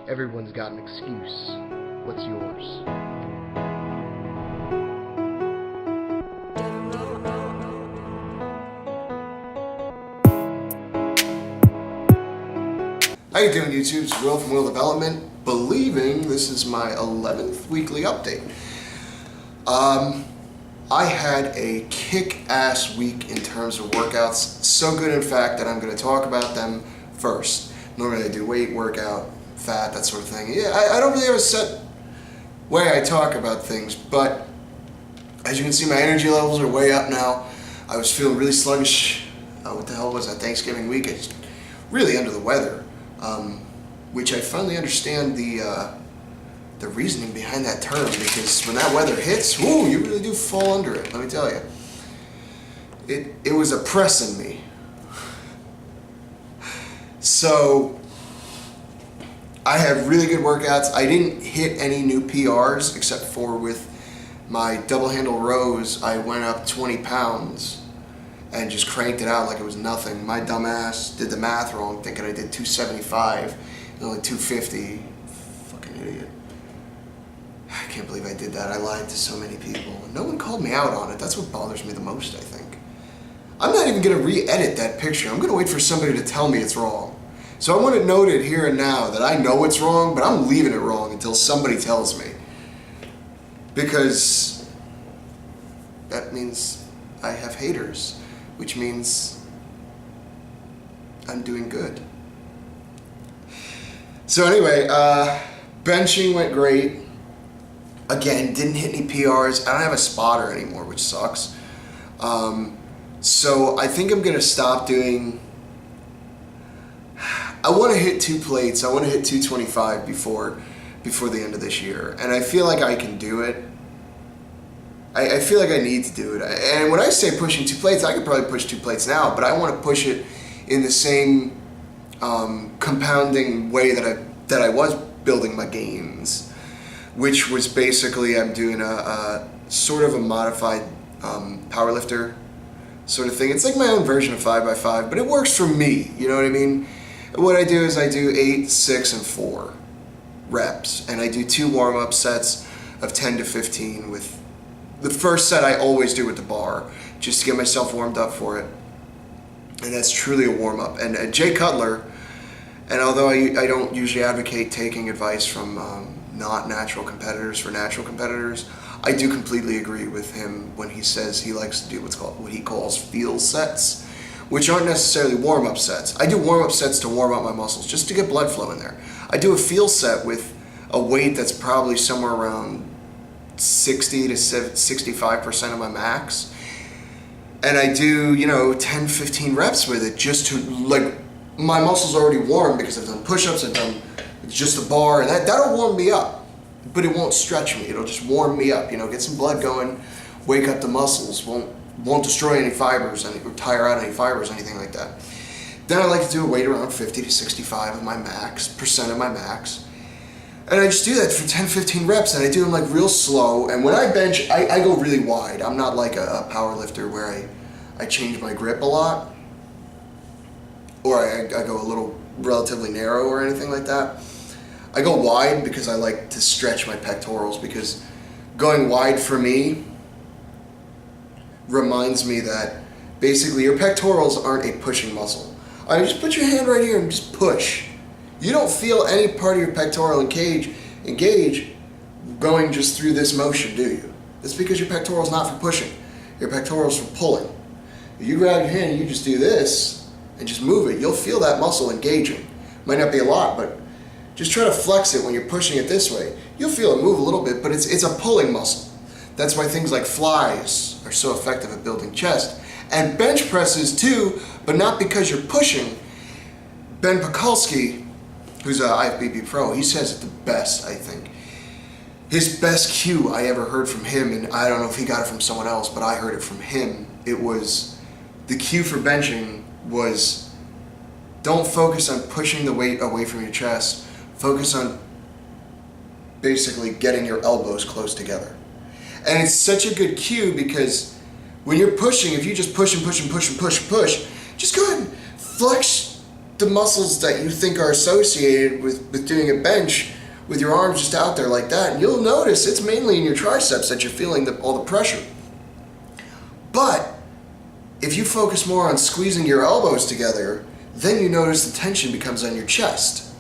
Everyone's got an excuse. What's yours? How you doing, YouTube? It's Will from Will Development, believing this is my 11th weekly update. I had a kick-ass week in terms of workouts. So good, in fact, that I'm going to talk about them first. Normally I do weight, workout, fat, that sort of thing. Yeah, I don't really have a set way I talk about things, but as you can see, my energy levels are way up now. I was feeling really sluggish. What the hell was that Thanksgiving week? I just really under the weather. Which I finally understand the reasoning behind that term, because when that weather hits, whoo, you really do fall under it, let me tell you. It was oppressing me. So I had really good workouts. I didn't hit any new PRs except for with my double handle rows. I went up 20 pounds and just cranked it out like it was nothing. My dumb ass did the math wrong, thinking I did 275 and only 250. Fucking idiot. I can't believe I did that. I lied to so many people. No one called me out on it. That's what bothers me the most, I think. I'm not even gonna re-edit that picture. I'm gonna wait for somebody to tell me it's wrong. So I want it noted here and now that I know it's wrong, but I'm leaving it wrong until somebody tells me. Because that means I have haters, which means I'm doing good. So anyway, benching went great. Again, didn't hit any PRs. I don't have a spotter anymore, which sucks. So I think I'm gonna stop doing, I wanna hit 2 plates. I wanna hit 225 before the end of this year. And I feel like I can do it. I feel like I need to do it. And when I say pushing 2 plates, I could probably push 2 plates now, but I want to push it in the same compounding way that I was building my gains, which was basically I'm doing a sort of a modified powerlifter sort of thing. It's like my own version of 5x5, but it works for me, you know what I mean? What I do is I do 8, 6, and 4 reps, and I do 2 warm-up sets of 10 to 15 with the first set I always do with the bar, just to get myself warmed up for it. And that's truly a warm-up. And Jay Cutler, and although I don't usually advocate taking advice from not natural competitors for natural competitors, I do completely agree with him when he says he likes to do what he calls feel sets, which aren't necessarily warm-up sets. I do warm-up sets to warm up my muscles, just to get blood flow in there. I do a feel set with a weight that's probably somewhere around 60 to 65% of my max, and I do 10, 15 reps with it, just to, like, my muscles are already warm because I've done push-ups, I've done just a bar, and that'll warm me up, but it won't stretch me. It'll just warm me up, get some blood going, wake up the muscles, won't destroy any fibers or tire out any fibers, anything like that. Then I like to do a weight around 50 to 65 of my max, percent of my max. And I just do that for 10, 15 reps, and I do them like real slow. And when I bench, I go really wide. I'm not like a power lifter where I change my grip a lot, or I go a little relatively narrow or anything like that. I go wide because I like to stretch my pectorals, because going wide for me reminds me that basically your pectorals aren't a pushing muscle. I mean, just put your hand right here and just push. You don't feel any part of your pectoral engage going just through this motion, do you? It's because your pectoral is not for pushing. Your pectoral is for pulling. If you grab your hand and you just do this and just move it, you'll feel that muscle engaging. Might not be a lot, but just try to flex it when you're pushing it this way. You'll feel it move a little bit, but it's a pulling muscle. That's why things like flies are so effective at building chest. And bench presses too, but not because you're pushing. Ben Pakulski, who's a IFBB pro, he says it the best, I think. His best cue I ever heard from him, and I don't know if he got it from someone else, but I heard it from him. It was, the cue for benching was, don't focus on pushing the weight away from your chest. Focus on basically getting your elbows close together. And it's such a good cue, because when you're pushing, if you just push and push and push and push and push, just go ahead and flex the muscles that you think are associated with doing a bench with your arms just out there like that. And you'll notice it's mainly in your triceps that you're feeling all the pressure. But if you focus more on squeezing your elbows together, then you notice the tension becomes on your chest.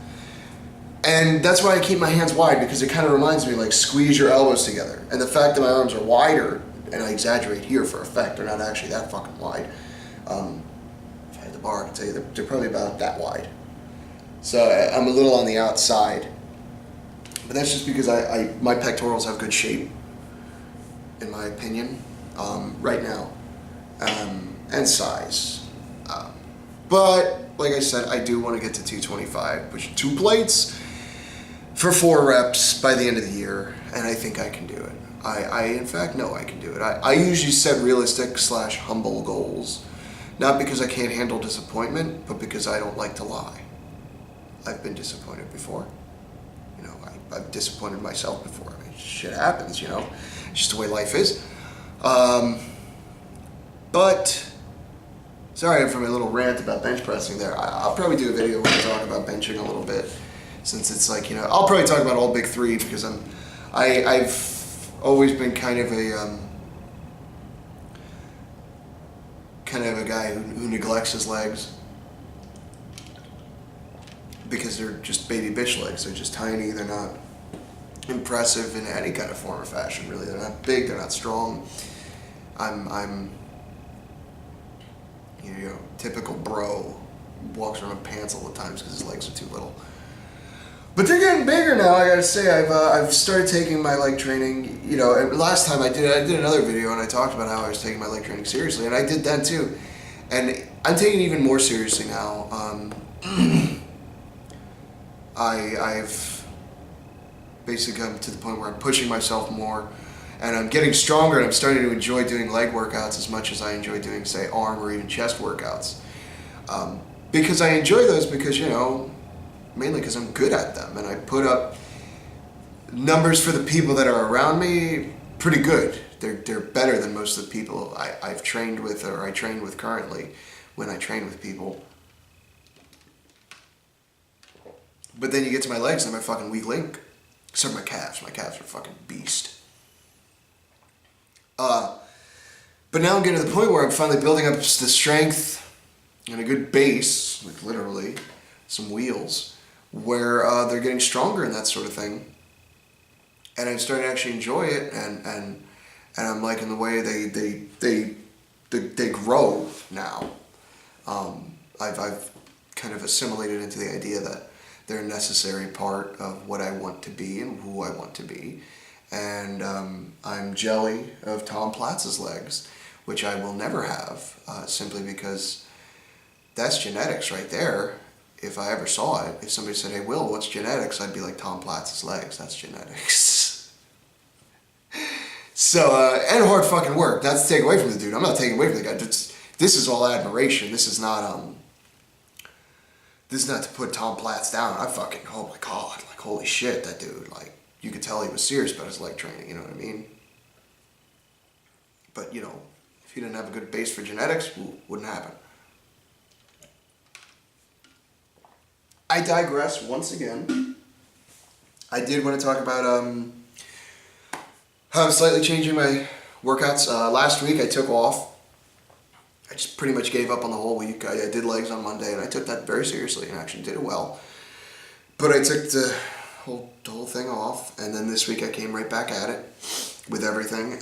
And that's why I keep my hands wide, because it kind of reminds me, like, squeeze your elbows together. And the fact that my arms are wider, and I exaggerate here for effect, they're not actually that fucking wide. If I had the bar, I could tell you they're probably about that wide. So I'm a little on the outside. But that's just because my pectorals have good shape, in my opinion, right now, and size. But, like I said, I do want to get to 225, which 2 plates for 4 reps by the end of the year, and I think I can do it. I in fact know I can do it. I usually set realistic / humble goals, not because I can't handle disappointment, but because I don't like to lie. I've been disappointed before. You know, I've disappointed myself before. I mean, shit happens, you know. It's just the way life is. But, sorry for my little rant about bench pressing there. I'll probably do a video where I talk about benching a little bit, since it's like, you know, I'll probably talk about all big 3 because I've always been kind of a guy who neglects his legs, because they're just baby bitch legs. They're just tiny. They're not impressive in any kind of form or fashion, really. They're not big. They're not strong. I'm you know, typical bro, walks around with pants all the time because his legs are too little. But they're getting bigger now. I gotta say, I've started taking my leg training. You know, and last time I did another video and I talked about how I was taking my leg training seriously, and I did then too. And I'm taking it even more seriously now. I've basically come to the point where I'm pushing myself more, and I'm getting stronger, and I'm starting to enjoy doing leg workouts as much as I enjoy doing, say, arm or even chest workouts. Because I enjoy those because, you know, mainly because I'm good at them, and I put up numbers for the people that are around me pretty good. They're better than most of the people I've trained with, or I train with currently when I train with people. But then you get to my legs and I'm a fucking weak link. Except my calves. My calves are a fucking beast. But now I'm getting to the point where I'm finally building up the strength and a good base, like literally, some wheels, where they're getting stronger and that sort of thing. And I'm starting to actually enjoy it, and I'm liking the way they grow now. I've kind of assimilated into the idea that they're a necessary part of what I want to be and who I want to be. And I'm jelly of Tom Platz's legs, which I will never have, simply because that's genetics right there. If I ever saw it, if somebody said, "Hey, Will, what's genetics?" I'd be like, Tom Platz's legs, that's genetics. So, and hard fucking work. That's to take away from the dude. I'm not taking away from the guy. This is all admiration. This is not to put Tom Platz down. I fucking, oh my God, like, holy shit, that dude, like, you could tell he was serious about his leg training, you know what I mean? But, you know, if he didn't have a good base for genetics, wouldn't happen. I digress once again. I did want to talk about how I'm slightly changing my workouts. Last week I took off. I just pretty much gave up on the whole week. I did legs on Monday, and I took that very seriously and actually did it well. But I took the whole thing off, and then this week I came right back at it with everything.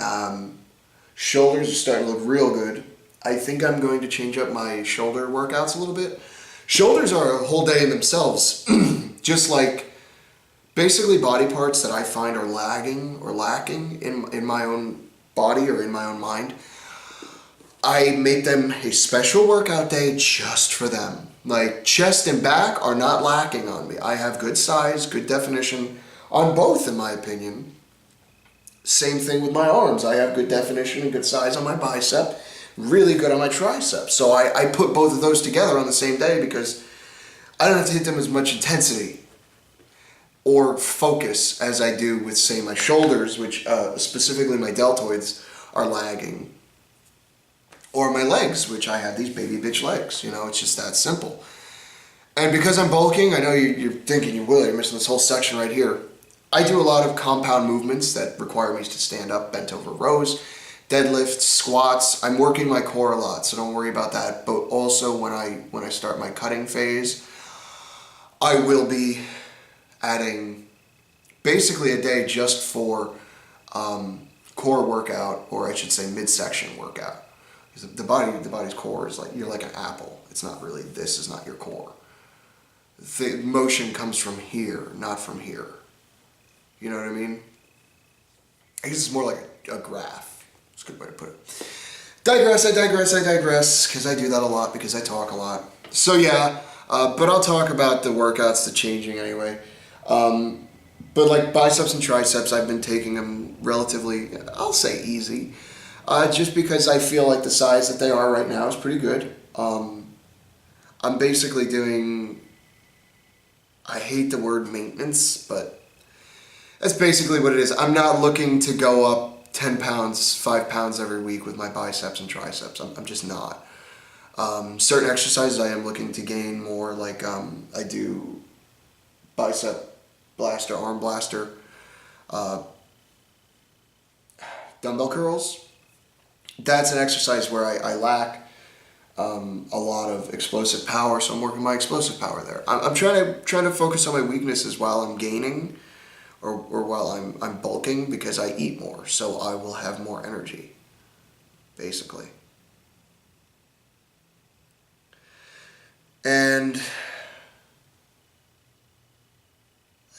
Shoulders are starting to look real good. I think I'm going to change up my shoulder workouts a little bit. Shoulders are a whole day in themselves, just like basically body parts that I find are lagging or lacking in my own body or in my own mind. I make them a special workout day just for them. Like, chest and back are not lacking on me. I have good size, good definition on both, in my opinion. Same thing with my arms. I have good definition and good size on my bicep, really good on my tricep. So I put both of those together on the same day because I don't have to hit them as much intensity or focus as I do with, say, my shoulders, which specifically my deltoids are lagging. Or my legs, which I have these baby bitch legs. You know, it's just that simple. And because I'm bulking, I know you're thinking, you're missing this whole section right here. I do a lot of compound movements that require me to stand up, bent over rows, deadlifts, squats. I'm working my core a lot, so don't worry about that. But also when I start my cutting phase, I will be adding basically a day just for core workout, or I should say midsection workout. Because the body's core is like, you're like an apple. It's not really, this is not your core. The motion comes from here, not from here. You know what I mean? I guess it's more like a graph. It's a good way to put it. I digress, because I do that a lot, because I talk a lot. So yeah, but I'll talk about the workouts, the changing anyway. But like biceps and triceps, I've been taking them relatively, I'll say easy, just because I feel like the size that they are right now is pretty good. I'm basically doing, I hate the word maintenance, but that's basically what it is. I'm not looking to go up 10 pounds, 5 pounds every week with my biceps and triceps. I'm just not. Certain exercises I am looking to gain more, like I do bicep blaster, arm blaster, dumbbell curls. That's an exercise where I lack a lot of explosive power, so I'm working my explosive power there. I'm trying to focus on my weaknesses while I'm gaining, or while I'm bulking, because I eat more, so I will have more energy, basically. And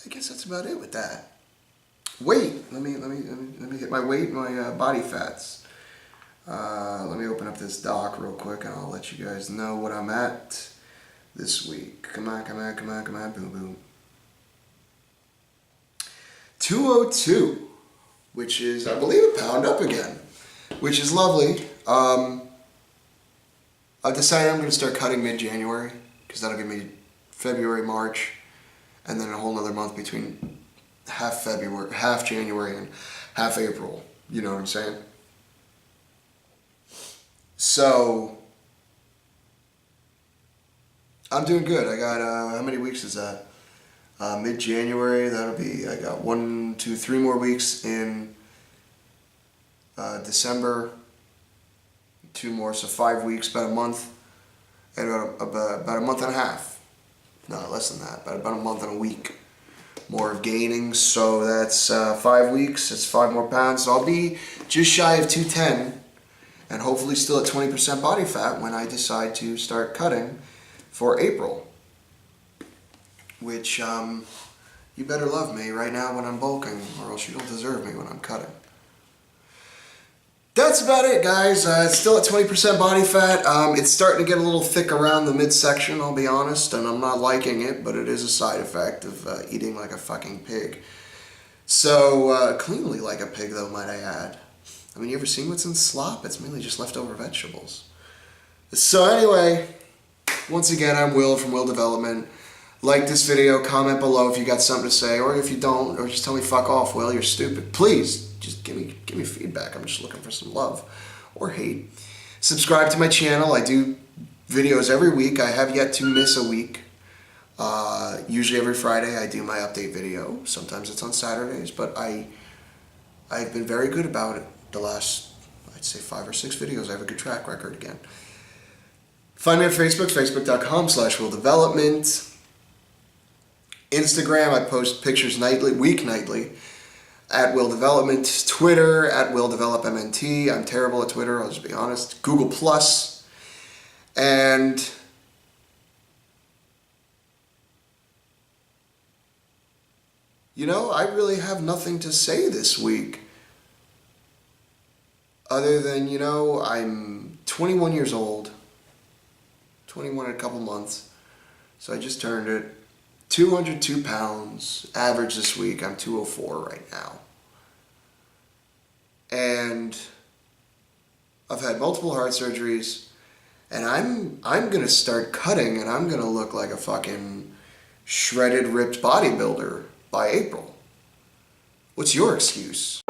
I guess that's about it with that. Weight. Let me hit my weight and my body fats. Let me open up this doc real quick, and I'll let you guys know what I'm at this week. Come on, boom, boom. 202, which is, I believe, a pound up again, which is lovely. I've decided I'm going to start cutting mid-January, because that'll give me February, March, and then a whole nother month between half January and half April. You know what I'm saying? So I'm doing good. I got, how many weeks is that? Mid-January, that'll be, I got 1, 2, 3 more weeks in December, 2 more, so 5 weeks, about a month, and about a month and a half. No, less than that, but about a month and a week more of gaining. So that's 5 weeks, that's 5 more pounds. So I'll be just shy of 210, and hopefully still at 20% body fat when I decide to start cutting for April. Which, you better love me right now when I'm bulking, or else you don't deserve me when I'm cutting. That's about it, guys. It's still at 20% body fat. It's starting to get a little thick around the midsection, I'll be honest, and I'm not liking it, but it is a side effect of eating like a fucking pig. So, cleanly like a pig, though, might I add. I mean, you ever seen what's in slop? It's mainly just leftover vegetables. So anyway, once again, I'm Will from Will Development. Like this video, comment below if you got something to say, or if you don't, or just tell me fuck off, Will, you're stupid. Please, just give me feedback. I'm just looking for some love or hate. Subscribe to my channel. I do videos every week. I have yet to miss a week. Usually every Friday I do my update video. Sometimes it's on Saturdays, but I've been very good about it the last, I'd say 5 or 6 videos. I have a good track record again. Find me on Facebook, facebook.com/willdevelopment. Instagram, I post pictures nightly, weeknightly, at Will Development. Twitter, at WillDevelopMNT. I'm terrible at Twitter, I'll just be honest. Google Plus. And you know, I really have nothing to say this week. Other than, you know, I'm 21 years old. 21 in a couple months. So I just turned it. 202 pounds. Average this week, I'm 204 right now. And I've had multiple heart surgeries. And I'm going to start cutting, and I'm going to look like a fucking shredded, ripped bodybuilder by April. What's your excuse?